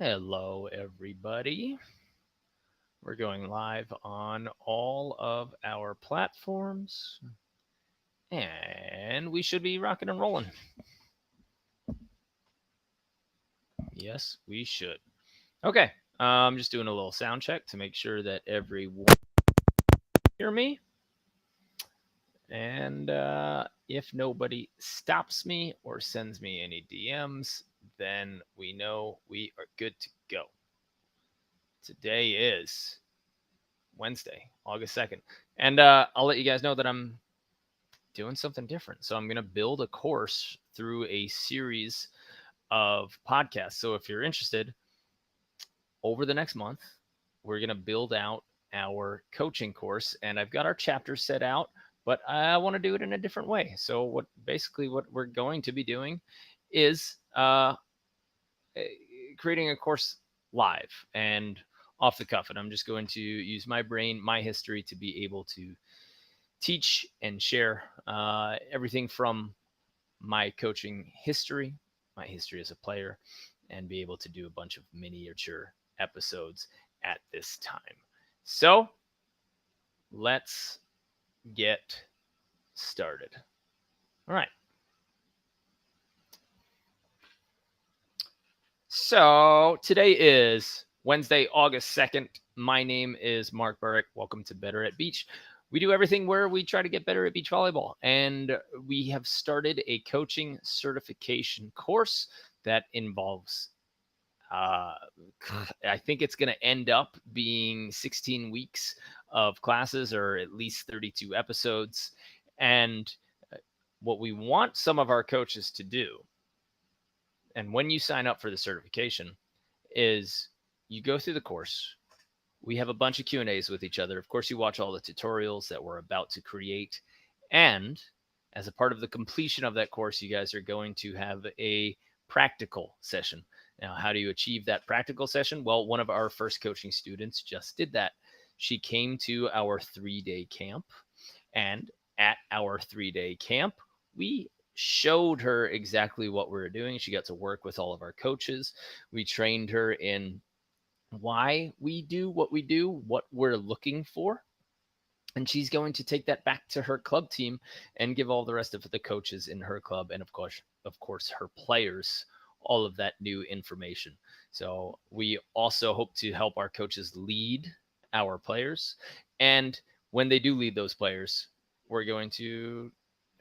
Hello, everybody. We're going live on all of our platforms, and we should be rocking and rolling. Yes, we should. Okay, I'm just doing a little sound check to make sure that everyone hear me. And if nobody stops me or sends me any DMs, then we know we are good to go. Today is Wednesday, August 2nd. And I'll let you guys know that I'm doing something different. So I'm going to build a course through a series of podcasts. So if you're interested, over the next month, we're going to build out our coaching course. And I've got our chapters set out, but I want to do it in a different way. So what we're going to be doing is creating a course live and off the cuff. And I'm just going to use my brain, my history to be able to teach and share everything from my coaching history, my history as a player, and be able to do a bunch of miniature episodes at this time. So let's get started. All right. So today is Wednesday, August 2nd. My name is Mark Burrick. Welcome to Better at Beach. We do everything where we try to get better at beach volleyball. And we have started a coaching certification course that involves, I think it's going to end up being 16 weeks of classes or at least 32 episodes. And what we want some of our coaches to do, and when you sign up for the certification, is you go through the course. We have a bunch of Q&As with each other. Of course, you watch all the tutorials that we're about to create. And as a part of the completion of that course, you guys are going to have a practical session. Now, how do you achieve that practical session? Well, one of our first coaching students just did that. She came to our 3-day camp. And at our 3-day camp, we showed her exactly what we were doing. She got to work with all of our coaches. We trained her in why we do what we do, what we're looking for. And she's going to take that back to her club team and give all the rest of the coaches in her club and of course her players all of that new information. So we also hope to help our coaches lead our players. And when they do lead those players, we're going to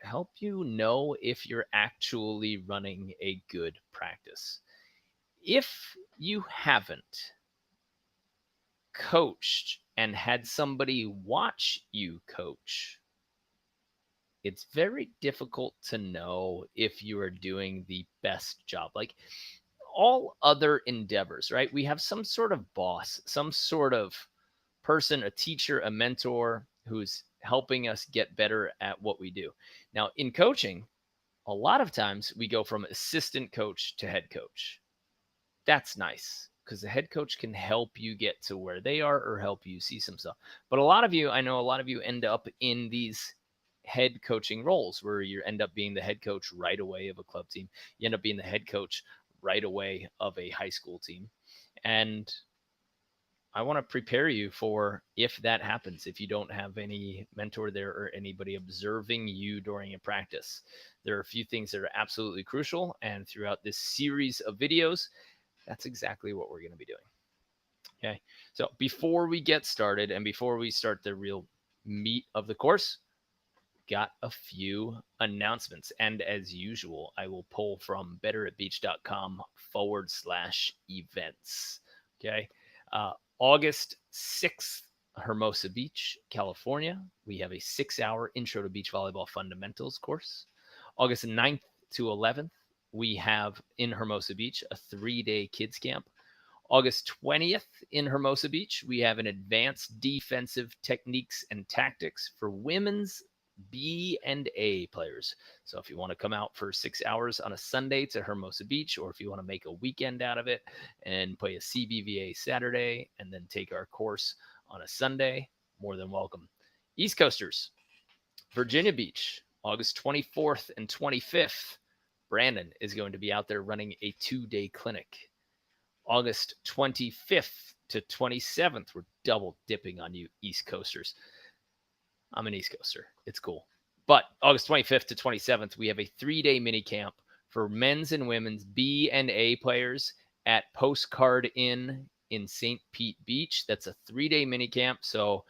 help you know if you're actually running a good practice. If you haven't coached and had somebody watch you coach, it's very difficult to know if you are doing the best job. Like all other endeavors, right? We have some sort of boss, some sort of person, a teacher, a mentor who's helping us get better at what we do. Now, in coaching, a lot of times we go from assistant coach to head coach. That's nice because the head coach can help you get to where they are or help you see some stuff. But I know a lot of you end up in these head coaching roles where you end up being the head coach right away of a club team. You end up being the head coach right away of a high school team. And I want to prepare you for if that happens, if you don't have any mentor there or anybody observing you during a practice. There are a few things that are absolutely crucial. And throughout this series of videos, that's exactly what we're going to be doing. Okay. So before we get started and before we start the real meat of the course, got a few announcements. And as usual, I will pull from betteratbeach.com/events. Okay. August 6th, Hermosa Beach, California. We have a 6-hour Intro to Beach Volleyball Fundamentals course. August 9th to 11th, we have in Hermosa Beach a 3-day kids camp. August 20th in Hermosa Beach, we have an advanced defensive techniques and tactics for women's B and A players. So if you want to come out for 6 hours on a Sunday to Hermosa Beach, or if you want to make a weekend out of it and play a CBVA Saturday and then take our course on a Sunday, more than welcome. East Coasters, Virginia Beach, August 24th and 25th. Brandon is going to be out there running a 2-day clinic. August 25th to 27th, we're double dipping on you East Coasters. I'm an East Coaster. It's cool. But August 25th to 27th, we have a 3-day mini camp for men's and women's B and A players at Postcard Inn in St. Pete Beach. That's a 3-day mini camp. So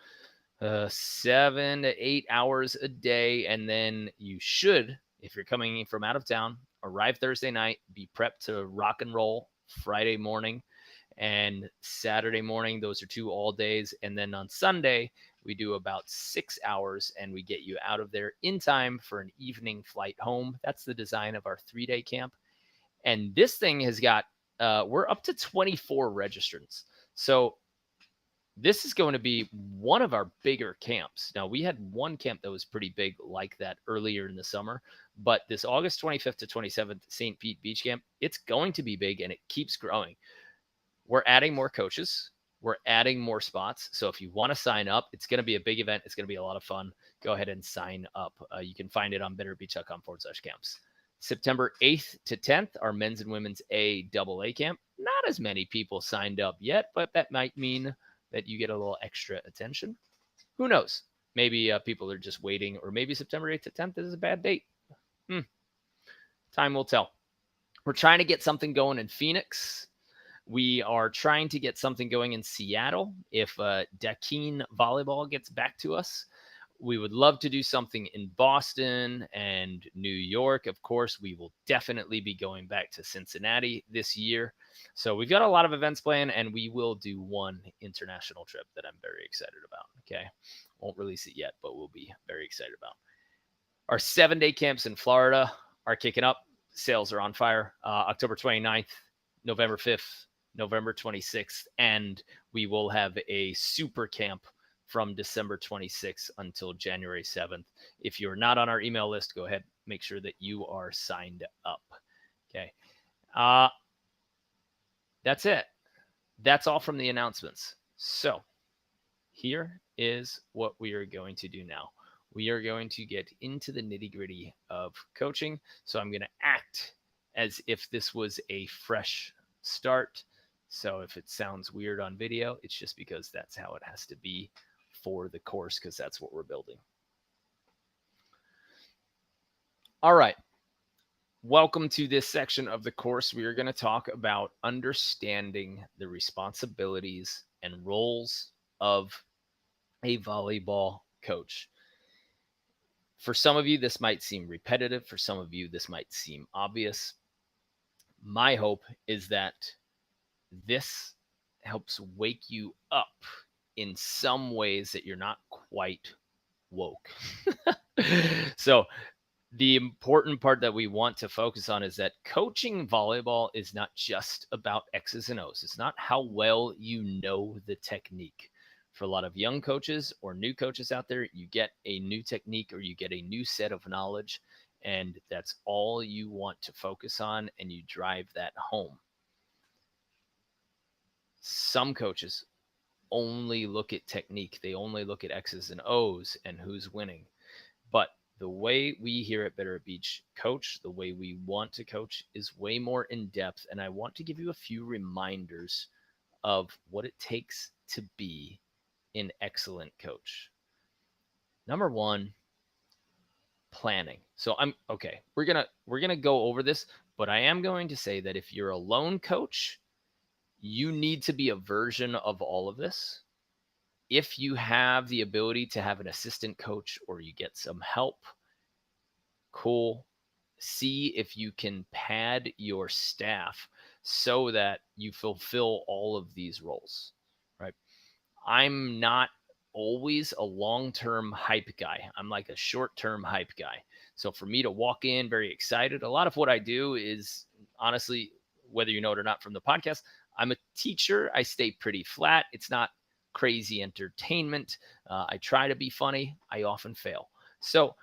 7 to 8 hours a day. And then you should, if you're coming from out of town, arrive Thursday night, be prepped to rock and roll Friday morning and Saturday morning. Those are 2 all days. And then on Sunday, we do about 6 hours and we get you out of there in time for an evening flight home. That's the design of our 3-day camp. And this thing has got, we're up to 24 registrants. So this is going to be one of our bigger camps. Now, we had one camp that was pretty big like that earlier in the summer, but this August 25th to 27th St. Pete Beach Camp, it's going to be big and it keeps growing. We're adding more coaches. We're adding more spots. So if you want to sign up, it's going to be a big event. It's going to be a lot of fun. Go ahead and sign up. You can find it on betterbeach.com/camps. September 8th to 10th, our men's and women's AA camp. Not as many people signed up yet, but that might mean that you get a little extra attention. Who knows? Maybe people are just waiting, or maybe September 8th to 10th is a bad date. Time will tell. We're trying to get something going in Phoenix. We are trying to get something going in Seattle. If Dakeen Volleyball gets back to us, we would love to do something in Boston and New York. Of course, we will definitely be going back to Cincinnati this year. So we've got a lot of events planned, and we will do one international trip that I'm very excited about. Okay. Won't release it yet, but we'll be very excited about. Our 7-day camps in Florida are kicking up. Sales are on fire. October 29th, November 5th, November 26th, and we will have a super camp from December 26th until January 7th. If you're not on our email list, go ahead, make sure that you are signed up. Okay. That's it. That's all from the announcements. So here is what we are going to do now. We are going to get into the nitty-gritty of coaching. So I'm going to act as if this was a fresh start. So if it sounds weird on video, it's just because that's how it has to be for the course, because that's what we're building. All right. Welcome to this section of the course. We are going to talk about understanding the responsibilities and roles of a volleyball coach. For some of you, this might seem repetitive. For some of you, this might seem obvious. My hope is that this helps wake you up in some ways that you're not quite woke. So the important part that we want to focus on is that coaching volleyball is not just about X's and O's. It's not how well you know the technique. For a lot of young coaches or new coaches out there, you get a new technique or you get a new set of knowledge, and that's all you want to focus on, and you drive that home. Some coaches only look at technique. They only look at X's and O's and who's winning. But the way we here at Better at Beach coach, the way we want to coach is way more in depth. And I want to give you a few reminders of what it takes to be an excellent coach. Number one, planning. So we're going to go over this, but I am going to say that if you're a lone coach, you need to be a version of all of this. If you have the ability to have an assistant coach or you get some help, cool. See if you can pad your staff so that you fulfill all of these roles, right? I'm not always a long-term hype guy. I'm like a short-term hype guy. So for me to walk in very excited, a lot of what I do is honestly, whether you know it or not from the podcast, I'm a teacher. I stay pretty flat. It's not crazy entertainment. I try to be funny. I often fail. So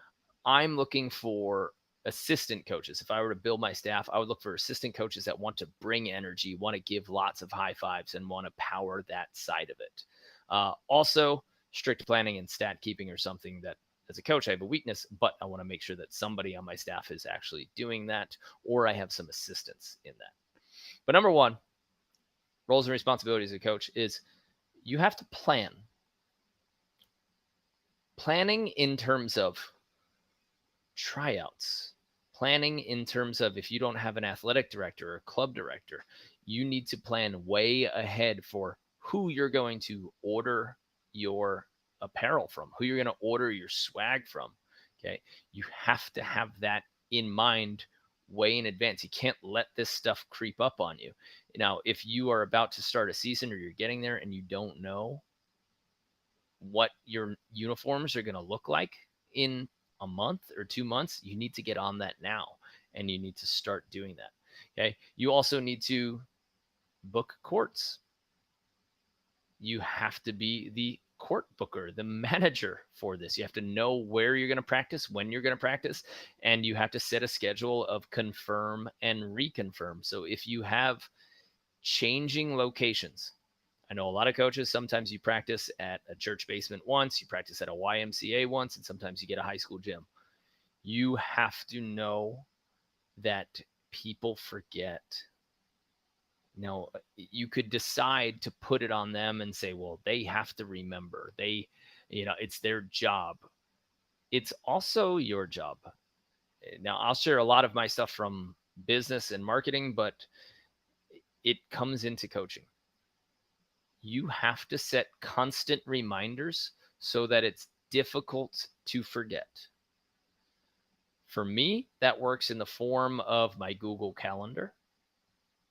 I'm looking for assistant coaches. If I were to build my staff, I would look for assistant coaches that want to bring energy, want to give lots of high fives, and want to power that side of it. Also, strict planning and stat keeping are something that as a coach, I have a weakness, but I want to make sure that somebody on my staff is actually doing that, or I have some assistance in that. But number one, roles and responsibilities of a coach is you have to plan. Planning in terms of tryouts, planning in terms of if you don't have an athletic director or club director, you need to plan way ahead for who you're going to order your apparel from, who you're going to order your swag from. Okay. You have to have that in mind way in advance. You can't let this stuff creep up on you. Now, if you are about to start a season or you're getting there and you don't know what your uniforms are going to look like in a month or 2 months, you need to get on that now and you need to start doing that. Okay. You also need to book courts. You have to be the court booker, the manager for this. You have to know where you're going to practice, when you're going to practice, and you have to set a schedule of confirm and reconfirm. So if you have changing locations, I know a lot of coaches, sometimes you practice at a church basement once, you practice at a YMCA once, and sometimes you get a high school gym. You have to know that people forget. Now, you could decide to put it on them and say, well, they have to remember. It's their job. It's also your job. Now, I'll share a lot of my stuff from business and marketing, but it comes into coaching. You have to set constant reminders so that it's difficult to forget. For me, that works in the form of my Google Calendar.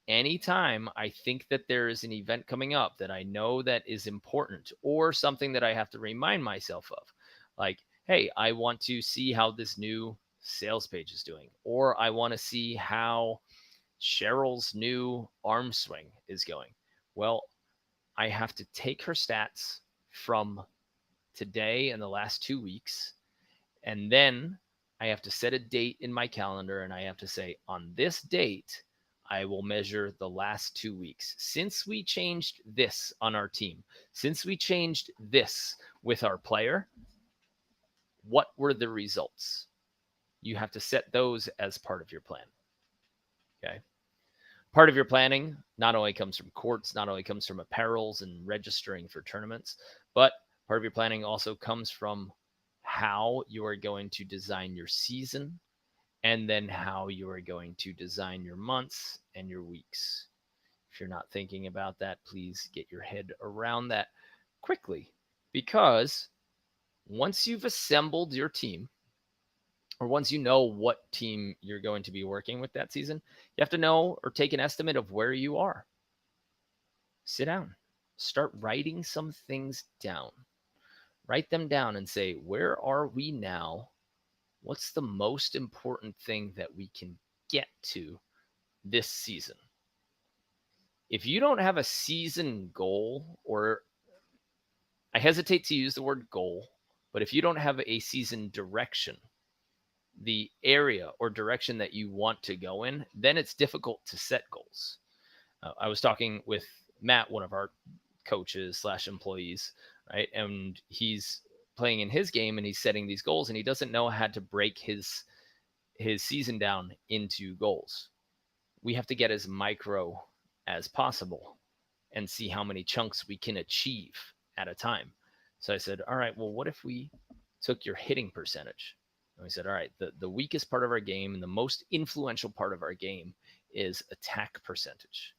Anytime I think that there is an event coming up that I know that is important or something that I have to remind myself of, like, hey, I want to see how this new sales page is doing, or I want to see how Cheryl's new arm swing is going. Well, I have to take her stats from today and the last 2 weeks, and then I have to set a date in my calendar and I have to say, on this date, I will measure the last 2 weeks. Since we changed this on our team, since we changed this with our player, what were the results? You have to set those as part of your plan. Okay. Part of your planning not only comes from courts, not only comes from apparels and registering for tournaments, but part of your planning also comes from how you are going to design your season and then how you are going to design your months and your weeks. If you're not thinking about that, please get your head around that quickly, because once you've assembled your team, or once you know what team you're going to be working with that season, you have to know or take an estimate of where you are. Sit down, start writing some things down. Write them down and say, where are we now? What's the most important thing that we can get to this season? If you don't have a season goal, or I hesitate to use the word goal, but if you don't have a season direction, the area or direction that you want to go in, then it's difficult to set goals. I was talking with Matt, one of our coaches / employees, right? And he's playing in his game and he's setting these goals and he doesn't know how to break his season down into goals. We have to get as micro as possible and see how many chunks we can achieve at a time. So I said, all right, well, what if we took your hitting percentage? And we said, all right, the weakest part of our game and the most influential part of our game is attack percentage.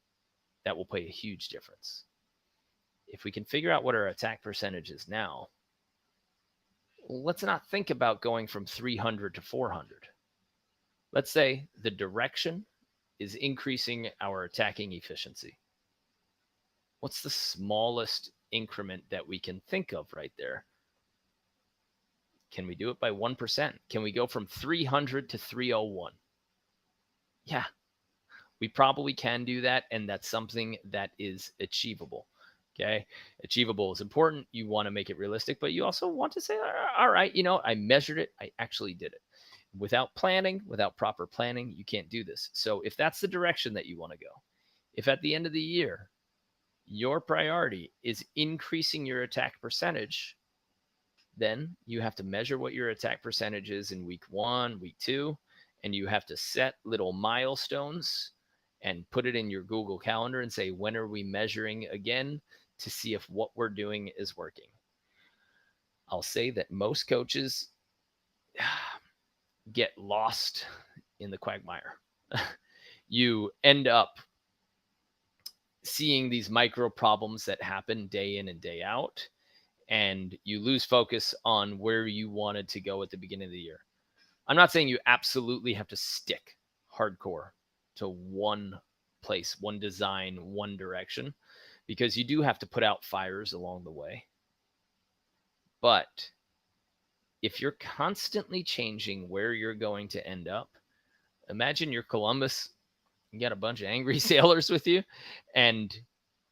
That will play a huge difference. If we can figure out what our attack percentage is now, let's not think about going from 300 to 400. Let's say the direction is increasing our attacking efficiency. What's the smallest increment that we can think of right there? Can we do it by 1%? Can we go from 300 to 301? Yeah, we probably can do that, and that's something that is achievable. Okay, achievable is important. You want to make it realistic, but you also want to say, all right, I measured it. I actually did it. Without planning, without proper planning, you can't do this. So if that's the direction that you want to go, if at the end of the year, your priority is increasing your attack percentage, then you have to measure what your attack percentage is in week 1, week 2, and you have to set little milestones and put it in your Google Calendar and say, when are we measuring again to see if what we're doing is working? I'll say that most coaches get lost in the quagmire. You end up seeing these micro problems that happen day in and day out, and you lose focus on where you wanted to go at the beginning of the year. I'm not saying you absolutely have to stick hardcore to one place, one design, one direction, because you do have to put out fires along the way. But if you're constantly changing where you're going to end up, imagine you're Columbus, you got a bunch of angry sailors with you, and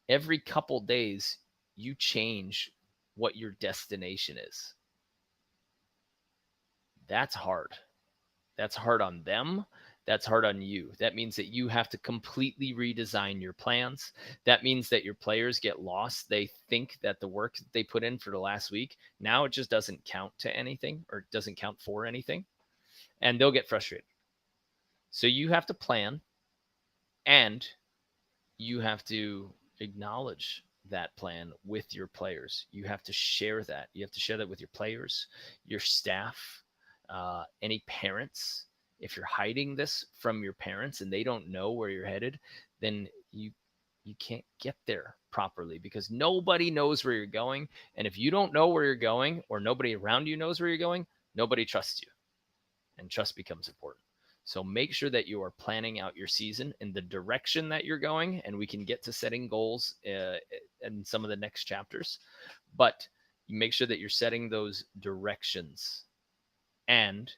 every couple days you change what your destination is. That's hard. That's hard on them. That's hard on you. That means that you have to completely redesign your plans. That means that your players get lost. They think that the work that they put in for the last week, now it just doesn't count to anything or doesn't count for anything. And they'll get frustrated. So you have to plan, and you have to acknowledge that plan with your players. You have to share that. You have to share that with your players, your staff, any parents. If you're hiding this from your parents and they don't know where you're headed, then you can't get there properly because nobody knows where you're going. And if you don't know where you're going or nobody around you knows where you're going, nobody trusts you. And trust becomes important. So make sure that you are planning out your season in the direction that you're going, and we can get to setting goals in some of the next chapters. But you make sure that you're setting those directions. And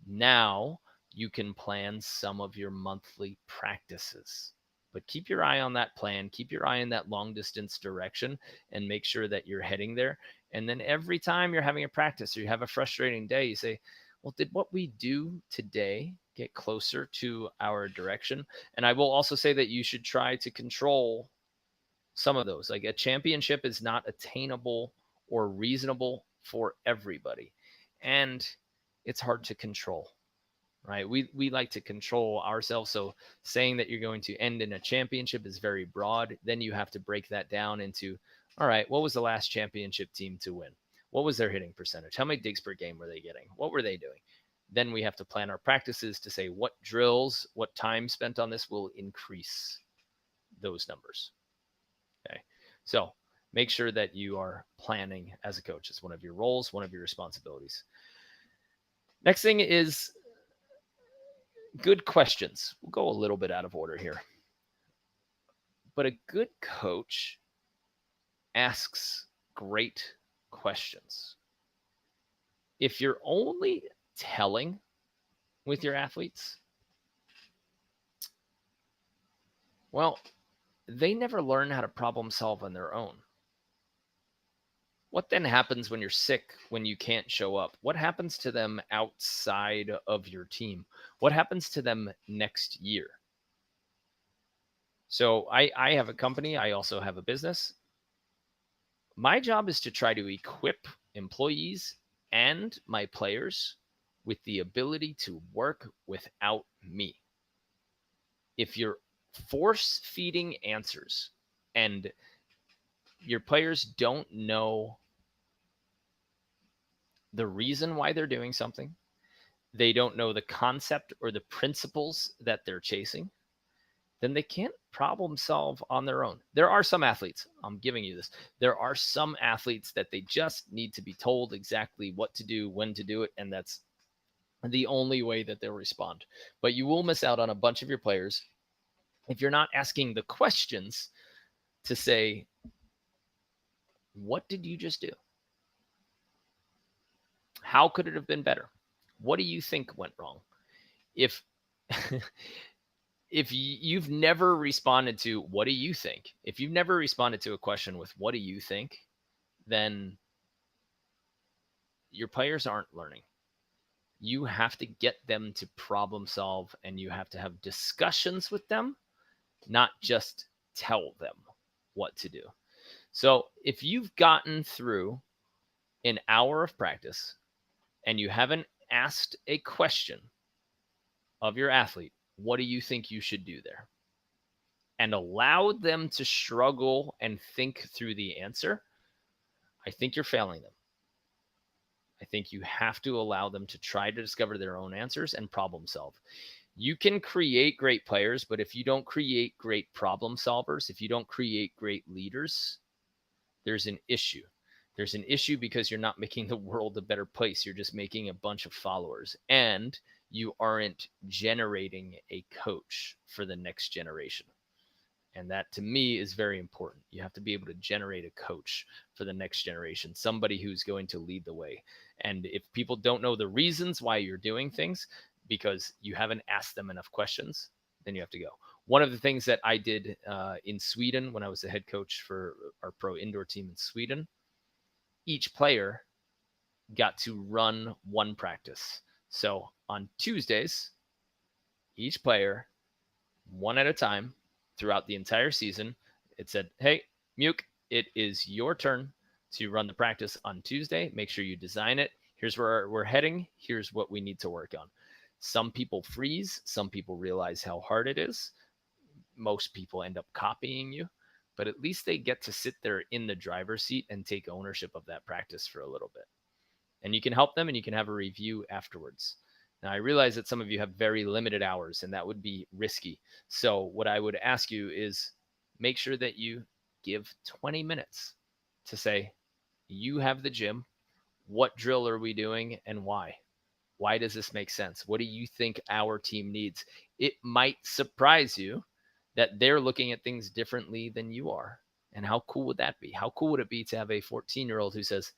now you can plan some of your monthly practices. But keep your eye on that plan, keep your eye on that long distance direction, and make sure that you're heading there. And then every time you're having a practice or you have a frustrating day, you say, well, did what we do today get closer to our direction? And I will also say that you should try to control some of those. Like a championship is not attainable or reasonable for everybody. And it's hard to control, right? We like to control ourselves. So saying that you're going to end in a championship is very broad. Then you have to break that down into, all right, what was the last championship team to win? What was their hitting percentage? How many digs per game were they getting? What were they doing? Then we have to plan our practices to say what drills, what time spent on this will increase those numbers. Okay. So make sure that you are planning as a coach. It's one of your roles, one of your responsibilities. Next thing is good questions. We'll go a little bit out of order here. But a good coach asks great questions. If you're only telling with your athletes, well, they never learn how to problem solve on their own. What then happens when you're sick, when you can't show up? What happens to them outside of your team? What happens to them next year? So I have a company. I also have a business. My job is to try to equip employees and my players with the ability to work without me. If you're force feeding answers and your players don't know the reason why they're doing something, they don't know the concept or the principles that they're chasing, then they can't problem solve on their own. There are some athletes, I'm giving you this, there are some athletes that they just need to be told exactly what to do, when to do it, and that's the only way that they'll respond. But you will miss out on a bunch of your players if you're not asking the questions to say, what did you just do? How could it have been better? What do you think went wrong? If you've never responded to what do you think, if you've never responded to a question with what do you think, then your players aren't learning. You have to get them to problem solve, and you have to have discussions with them, not just tell them what to do. So if you've gotten through an hour of practice and you haven't asked a question of your athlete, what do you think you should do there? and allow them to struggle and think through the answer, I think you're failing them. I think you have to allow them to try to discover their own answers and problem solve. You can create great players, but if you don't create great problem solvers, if you don't create great leaders, there's an issue. There's an issue because you're not making the world a better place. You're just making a bunch of followers, and you aren't generating a coach for the next generation. And that to me is very important. You have to be able to generate a coach for the next generation, somebody who's going to lead the way. And if people don't know the reasons why you're doing things because you haven't asked them enough questions, then you have to go. One of the things that I did in Sweden when I was the head coach for our pro indoor team in Sweden, each player got to run one practice. So on Tuesdays, each player, one at a time, throughout the entire season, it said, hey, Muke, it is your turn to run the practice on Tuesday. Make sure you design it. Here's where we're heading. Here's what we need to work on. Some people freeze. Some people realize how hard it is. Most people end up copying you, but at least they get to sit there in the driver's seat and take ownership of that practice for a little bit. And you can help them and you can have a review afterwards. Now, I realize that some of you have very limited hours and that would be risky. So what I would ask you is make sure that you give 20 minutes to say, you have the gym. What drill are we doing and why? Why does this make sense? What do you think our team needs? It might surprise you that they're looking at things differently than you are. And how cool would that be? How cool would it be to have a 14-year-old who says,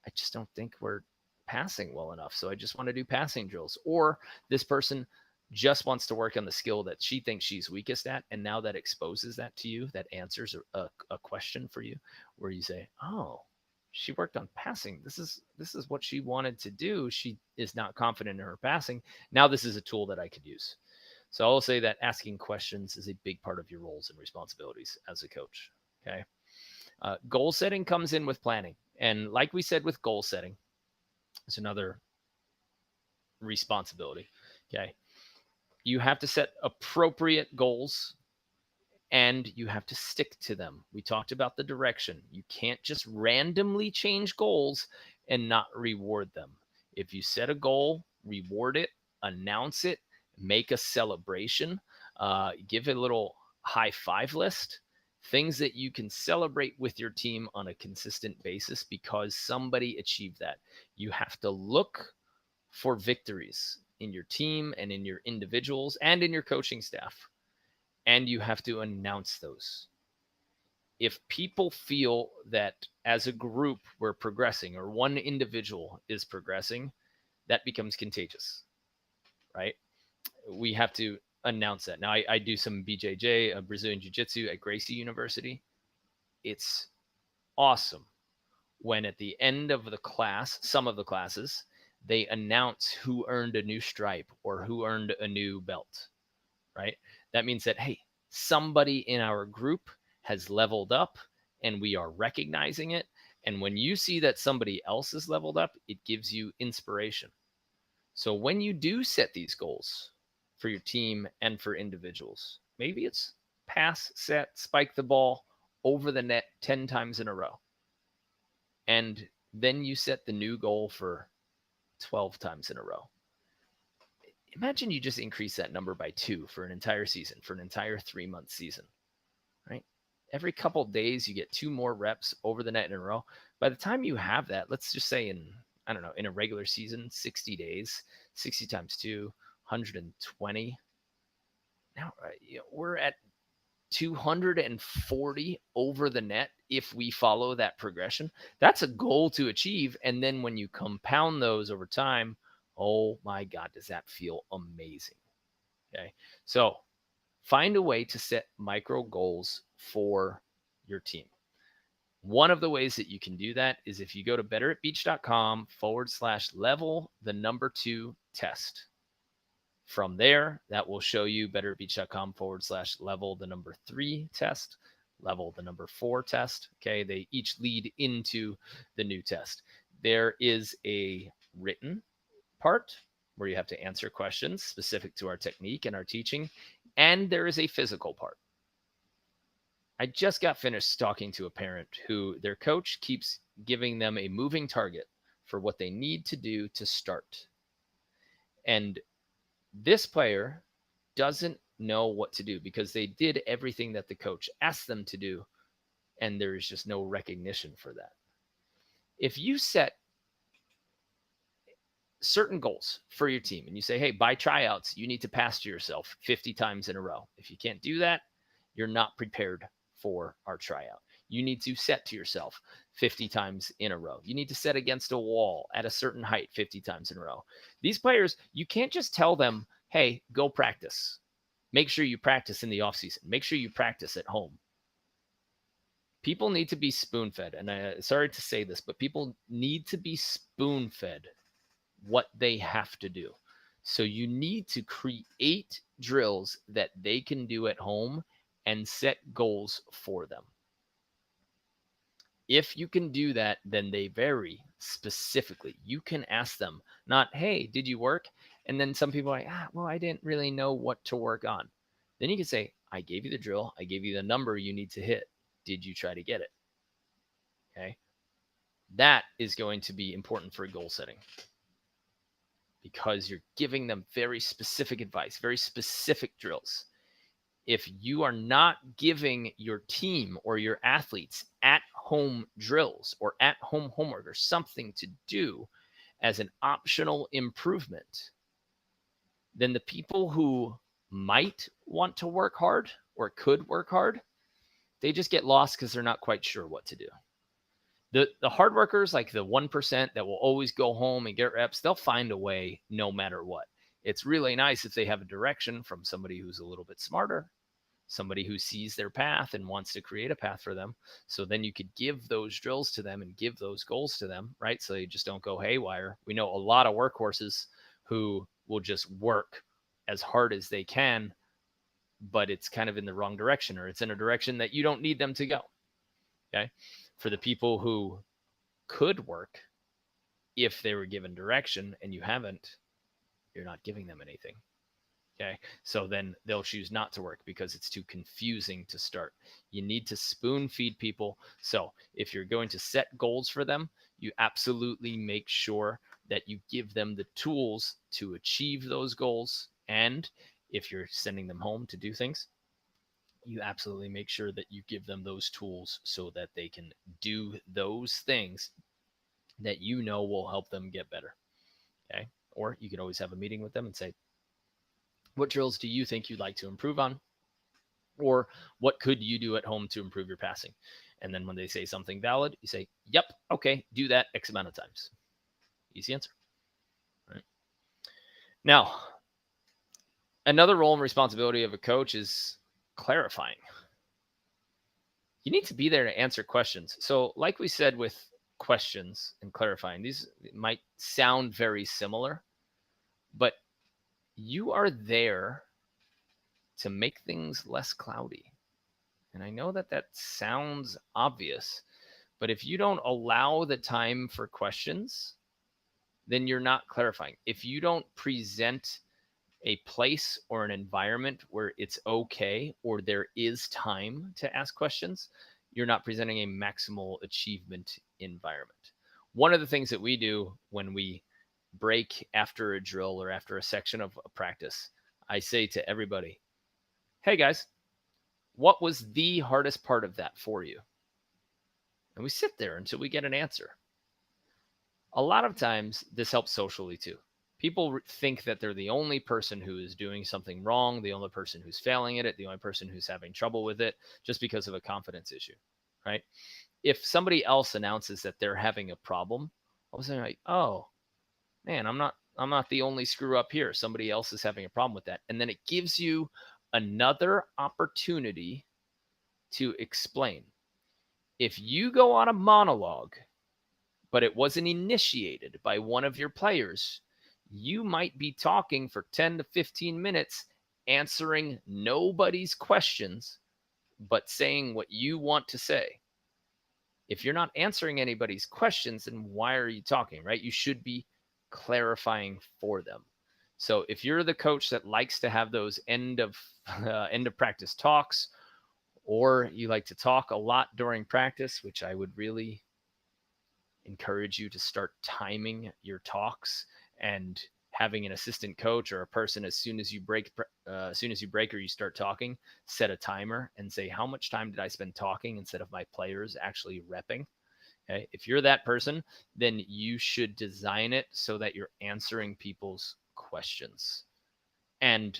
I just don't think we're passing well enough. So I just want to do passing drills. Or this person just wants to work on the skill that she thinks she's weakest at. And now that exposes that to you, that answers a question for you where you say, oh, she worked on passing. This is what she wanted to do. She is not confident in her passing. Now this is a tool that I could use. So I'll say that asking questions is a big part of your roles and responsibilities as a coach. Okay. Goal setting comes in with planning. And like we said with goal setting, it's another responsibility. Okay. You have to set appropriate goals and you have to stick to them. We talked about the direction. You can't just randomly change goals and not reward them. If you set a goal, reward it, announce it, make a celebration, give a little high five list, things that you can celebrate with your team on a consistent basis because somebody achieved that. You have to look for victories in your team and in your individuals and in your coaching staff. And you have to announce those. If people feel that as a group we're progressing or one individual is progressing, that becomes contagious, right? We have to announce that. Now, I do some BJJ, Brazilian Jiu-Jitsu at Gracie University. It's awesome when at the end of the class, some of the classes, they announce who earned a new stripe or who earned a new belt, right? That means that, hey, somebody in our group has leveled up and we are recognizing it. And when you see that somebody else is leveled up, it gives you inspiration. So when you do set these goals for your team and for individuals, maybe it's pass, set, spike the ball over the net 10 times in a row. And then you set the new goal for 12 times in a row. Imagine you just increase that number by 2 for an entire season, for an entire 3-month season, right? Every couple of days, you get 2 more reps over the net in a row. By the time you have that, let's just say in a regular season, 60 days, 60 times 2, 120. Now we're at 240 over the net if we follow that progression. That's a goal to achieve. And then when you compound those over time, oh my God, does that feel amazing? Okay. So find a way to set micro goals for your team. One of the ways that you can do that is if you go to betteratbeach.com/level2 test. From there, that will show you betteratbeach.com/level3 test, level 4 test. Okay. They each lead into the new test. There is a written part where you have to answer questions specific to our technique and our teaching. And there is a physical part. I just got finished talking to a parent who their coach keeps giving them a moving target for what they need to do to start. And this player doesn't know what to do because they did everything that the coach asked them to do, and there's just no recognition for that. If you set certain goals for your team and you say, hey, by tryouts, you need to pass to yourself 50 times in a row. If you can't do that, you're not prepared for our tryout. You need to set to yourself 50 times in a row. You need to set against a wall at a certain height 50 times in a row. These players, you can't just tell them, hey, go practice. Make sure you practice in the off season. Make sure you practice at home. People need to be spoon-fed. And sorry to say this, but people need to be spoon-fed what they have to do. So you need to create drills that they can do at home and set goals for them. If you can do that, then they vary specifically. You can ask them, not, hey, did you work? And then some people are like, well, I didn't really know what to work on. Then you can say, I gave you the drill. I gave you the number you need to hit. Did you try to get it? Okay. That is going to be important for goal setting because you're giving them very specific advice, very specific drills. If you are not giving your team or your athletes at-home drills or at-home homework or something to do as an optional improvement, then the people who might want to work hard or could work hard, they just get lost because they're not quite sure what to do. The hard workers, like the 1% that will always go home and get reps, they'll find a way no matter what. It's really nice if they have a direction from somebody who's a little bit smarter, somebody who sees their path and wants to create a path for them. So then you could give those drills to them and give those goals to them, right? So you just don't go haywire. We know a lot of workhorses who will just work as hard as they can, but it's kind of in the wrong direction, or it's in a direction that you don't need them to go. Okay. For the people who could work, if they were given direction and you haven't, you're not giving them anything. Okay. So then they'll choose not to work because it's too confusing to start. You need to spoon feed people. So if you're going to set goals for them, you absolutely make sure that you give them the tools to achieve those goals. And if you're sending them home to do things, you absolutely make sure that you give them those tools so that they can do those things that you know will help them get better. Okay. Or you could always have a meeting with them and say, what drills do you think you'd like to improve on? Or what could you do at home to improve your passing? And then when they say something valid, you say, yep, okay, do that X amount of times. Easy answer. All right. Now, another role and responsibility of a coach is clarifying. You need to be there to answer questions. So like we said with questions and clarifying, these might sound very similar, but you are there to make things less cloudy. And I know that that sounds obvious, but if you don't allow the time for questions, then you're not clarifying. If you don't present a place or an environment where it's okay or there is time to ask questions, you're not presenting a maximal achievement environment. One of the things that we do when we break after a drill or after a section of a practice, I say to everybody, hey guys, what was the hardest part of that for you? And we sit there until we get an answer. A lot of times this helps socially too. People think that they're the only person who is doing something wrong, the only person who's failing at it, the only person who's having trouble with it just because of a confidence issue, right? If somebody else announces that they're having a problem, all of a sudden, like, oh man, I'm not the only screw up here. Somebody else is having a problem with that. And then it gives you another opportunity to explain. If you go on a monologue, but it wasn't initiated by one of your players, you might be talking for 10 to 15 minutes, answering nobody's questions, but saying what you want to say. If you're not answering anybody's questions, then why are you talking, right? You should be clarifying for them. So if you're the coach that likes to have those end of practice talks, or you like to talk a lot during practice, which I would really encourage you to start timing your talks and having an assistant coach or a person as soon as you break or you start talking, set a timer and say, how much time did I spend talking instead of my players actually repping? Okay. If you're that person, then you should design it so that you're answering people's questions. And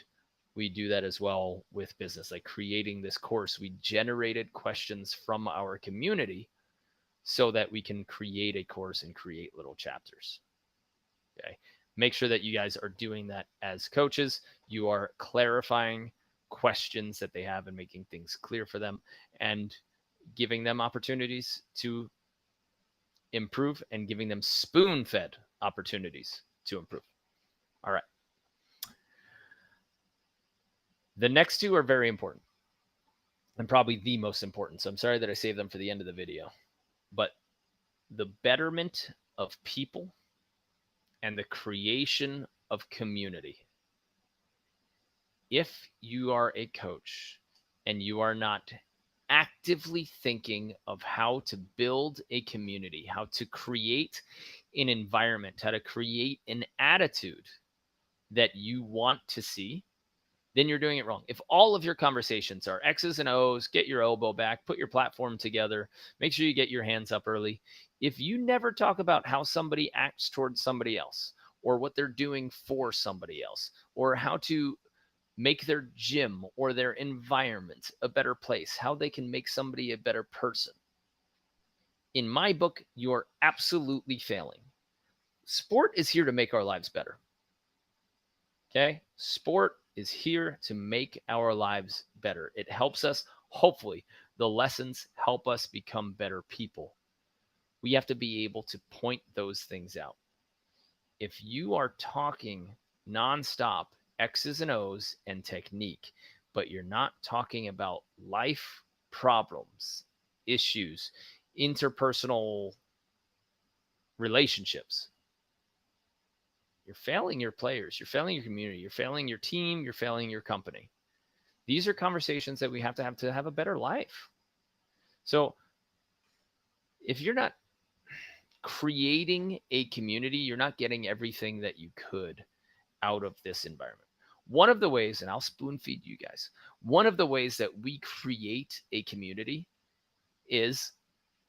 we do that as well with business, like creating this course. We generated questions from our community so that we can create a course and create little chapters. Okay. Make sure that you guys are doing that as coaches. You are clarifying questions that they have and making things clear for them and giving them opportunities to improve and giving them spoon-fed opportunities to improve. All right. The next two are very important and probably the most important. So I'm sorry that I saved them for the end of the video. But the betterment of people and the creation of community. If you are a coach and you are not actively thinking of how to build a community, how to create an environment, how to create an attitude that you want to see, then you're doing it wrong. If all of your conversations are X's and O's, get your elbow back, put your platform together, make sure you get your hands up early. If you never talk about how somebody acts towards somebody else, or what they're doing for somebody else, or how to make their gym or their environment a better place, how they can make somebody a better person, in my book, you're absolutely failing. Sport is here to make our lives better. Okay? Sport is here to make our lives better. It helps us. Hopefully, the lessons help us become better people. We have to be able to point those things out. If you are talking nonstop X's and O's and technique, but you're not talking about life problems, issues, interpersonal relationships, you're failing your players, you're failing your community, you're failing your team, you're failing your company. These are conversations that we have to have a better life. So if you're not creating a community, you're not getting everything that you could out of this environment. One of the ways, and I'll spoon feed you guys, one of the ways that we create a community is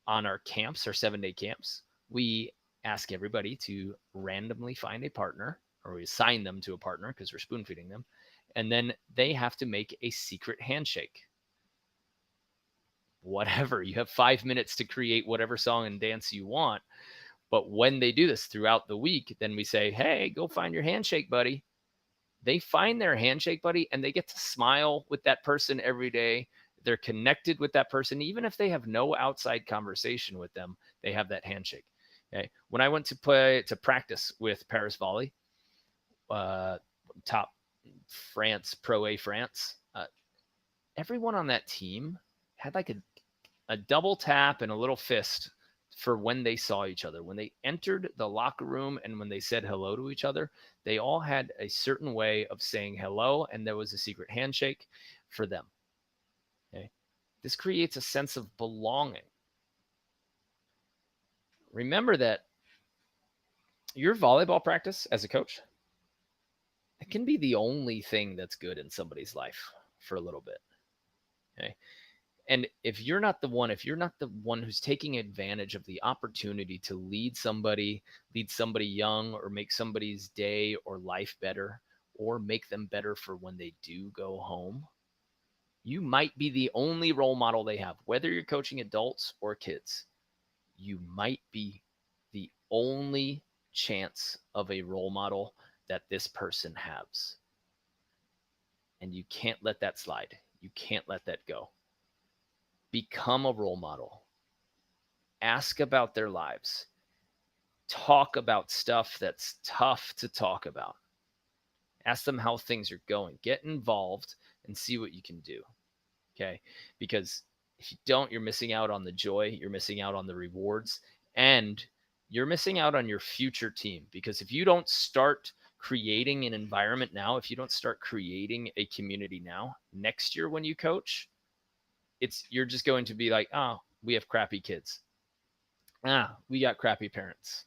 on our camps, our 7-day camps. We ask everybody to randomly find a partner, or we assign them to a partner because we're spoon feeding them. And then they have to make a secret handshake. Whatever. You have 5 minutes to create whatever song and dance you want. But when they do this throughout the week, then we say, hey, go find your handshake buddy. They find their handshake buddy and they get to smile with that person every day. They're connected with that person. Even if they have no outside conversation with them, they have that handshake. Okay. When I went to practice with Paris Volley, top France, Pro A France, everyone on that team had like a double tap and a little fist for when they saw each other. When they entered the locker room and when they said hello to each other, they all had a certain way of saying hello, and there was a secret handshake for them. Okay. This creates a sense of belonging. Remember that your volleyball practice as a coach, it can be the only thing that's good in somebody's life for a little bit. Okay. And if you're not the one who's taking advantage of the opportunity to lead somebody young, or make somebody's day or life better, or make them better for when they do go home, you might be the only role model they have. Whether you're coaching adults or kids, you might be the only chance of a role model that this person has. And you can't let that slide. You can't let that go. Become a role model. Ask about their lives. Talk about stuff that's tough to talk about. Ask them how things are going. Get involved and see what you can do. Okay? Because if you don't, you're missing out on the joy, you're missing out on the rewards, and you're missing out on your future team. Because if you don't start creating an environment now, if you don't start creating a community now, next year when you coach, you're just going to be like, oh, we have crappy kids. We got crappy parents.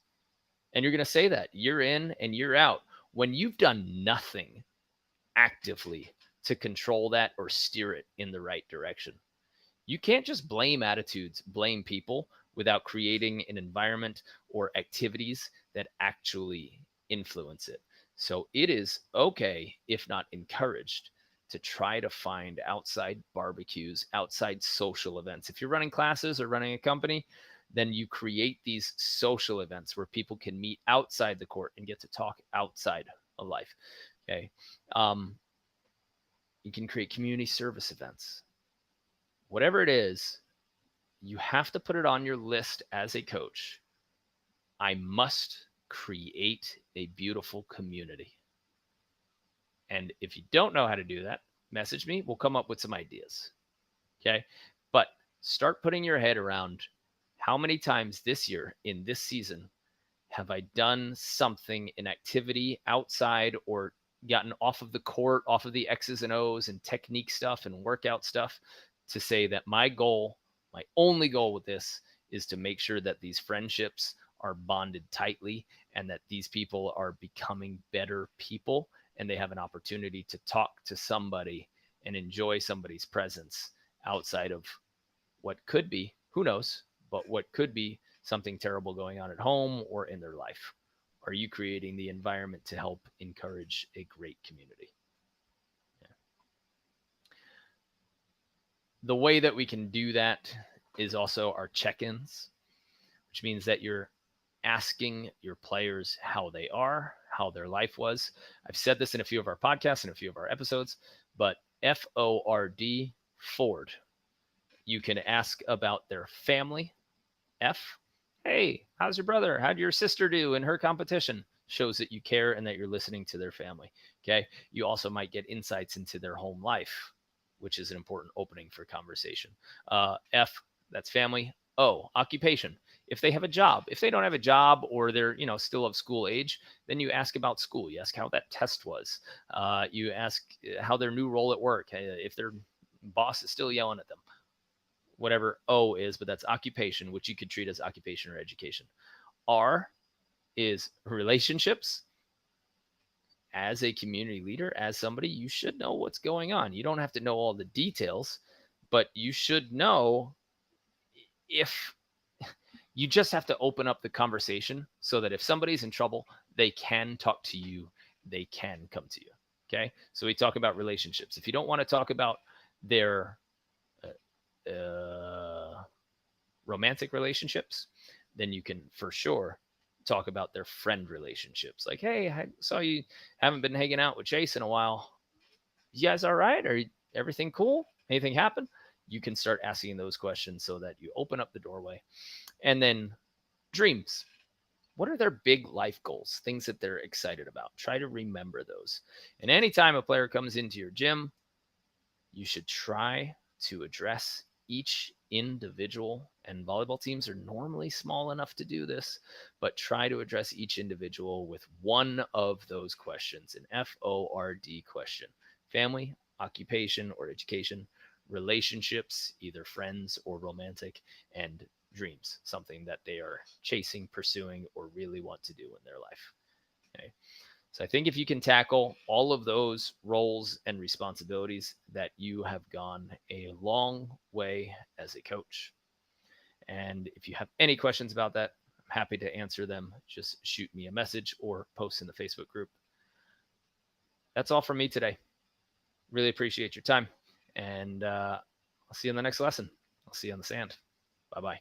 And you're going to say that year in and year out when you've done nothing actively to control that or steer it in the right direction. You can't just blame attitudes, blame people without creating an environment or activities that actually influence it. So it is okay, if not encouraged, to try to find outside barbecues, outside social events. If you're running classes or running a company, then you create these social events where people can meet outside the court and get to talk outside of life. Okay. You can create community service events. Whatever it is, you have to put it on your list as a coach. I must create a beautiful community. And if you don't know how to do that, message me. We'll come up with some ideas. Okay. But start putting your head around how many times this year in this season have I done something, an activity outside or gotten off of the court, off of the X's and O's and technique stuff and workout stuff to say that my goal, my only goal with this is to make sure that these friendships are bonded tightly and that these people are becoming better people and they have an opportunity to talk to somebody and enjoy somebody's presence outside of what could be, who knows, but what could be something terrible going on at home or in their life. Are you creating the environment to help encourage a great community? Yeah. The way that we can do that is also our check-ins, which means that you're asking your players how they are, how their life was. I've said this in a few of our podcasts and a few of our episodes, but FORD, Ford. You can ask about their family. F, hey, how's your brother? How'd your sister do in her competition? Shows that you care and that you're listening to their family. Okay. You also might get insights into their home life, which is an important opening for conversation. F, that's family. O, occupation. If they have a job, if they don't have a job or they're, still of school age, then you ask about school. You ask how that test was. You ask how their new role at work, if their boss is still yelling at them, whatever O is, but that's occupation, which you could treat as occupation or education. R is relationships. As a community leader, as somebody, you should know what's going on. You don't have to know all the details, but you should know if you just have to open up the conversation so that if somebody's in trouble, they can talk to you, they can come to you. Okay. So we talk about relationships. If you don't want to talk about their romantic relationships, then you can for sure talk about their friend relationships. Like, hey, I saw you haven't been hanging out with Chase in a while. You guys all right? Are you, everything cool? Anything happen? You can start asking those questions so that you open up the doorway. And then dreams. What are their big life goals? Things that they're excited about. Try to remember those. And anytime a player comes into your gym, you should try to address each individual, and volleyball teams are normally small enough to do this, but try to address each individual with one of those questions, an FORD question: family, occupation or education, relationships, either friends or romantic, and dreams, something that they are chasing, pursuing, or really want to do in their life. Okay. So I think if you can tackle all of those roles and responsibilities, that you have gone a long way as a coach. And if you have any questions about that, I'm happy to answer them. Just shoot me a message or post in the Facebook group. That's all from me today. Really appreciate your time. And I'll see you in the next lesson. I'll see you on the sand. Bye-bye.